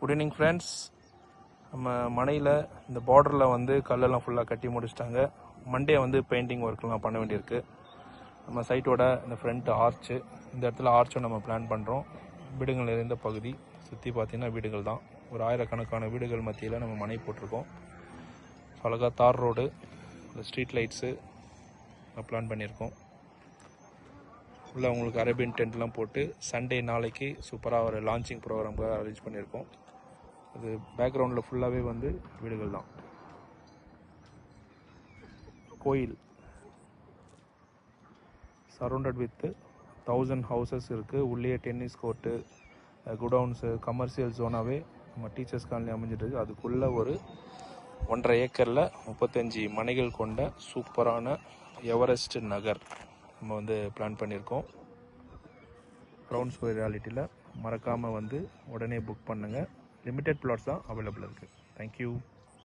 Good evening friends. நம்ம மனையில் இந்த பார்டரில் வந்து கல்லெல்லாம் ஃபுல்லாக கட்டி முடிச்சிட்டாங்க. மண்டே வந்து பெயிண்டிங் ஒர்க்லாம் பண்ண வேண்டியிருக்கு. நம்ம சைட்டோட இந்த ஃப்ரண்ட் ஆர்ச்சு, இந்த இடத்துல ஆர்ச்சும் நம்ம பிளான் பண்ணுறோம். வீடுகள் நிறைந்த பகுதி, சுற்றி பார்த்திங்கன்னா வீடுகள் தான். ஒரு ஆயிரக்கணக்கான வீடுகள் மத்தியில் நம்ம மனை போட்டிருக்கோம். அழகாக தார் ரோடு, இந்த ஸ்ட்ரீட் லைட்ஸு பிளான் பண்ணியிருக்கோம். ஃபுல்லாக உங்களுக்கு அரேபியன் டென்ட்லாம் போட்டு சண்டே நாளைக்கு சூப்பராக ஒரு லான்ச்சிங் ப்ரோக்ராம்காக அரேஞ்ச் பண்ணியிருக்கோம். அது பேக்ரவுண்டில் ஃபுல்லாகவே வந்து வீடுகள் தான். கோயில் சரௌண்டட் வித் 1000 ஹவுசஸ் இருக்குது. உள்ளே டென்னிஸ் கோர்ட்டு, குடவுன்ஸு, கமர்ஷியல் ஜோனாகவே நம்ம டீச்சர்ஸ் காலனி அமைஞ்சிட்டு அதுக்குள்ளே ஒரு 1.5 ஏக்கரில் 35 மனைகள் கொண்ட சூப்பரான எவரெஸ்ட் நகர் நம்ம வந்து பிளான் பண்ணியிருக்கோம். க்ரௌண்ட் ஸ்கொயர் ரியாலிட்டியில் மறக்காமல் வந்து உடனே புக் பண்ணுங்கள். லிமிட்டட் பிளாட்ஸ் தான் அவைலபிள் இருக்குது. தேங்க்யூ.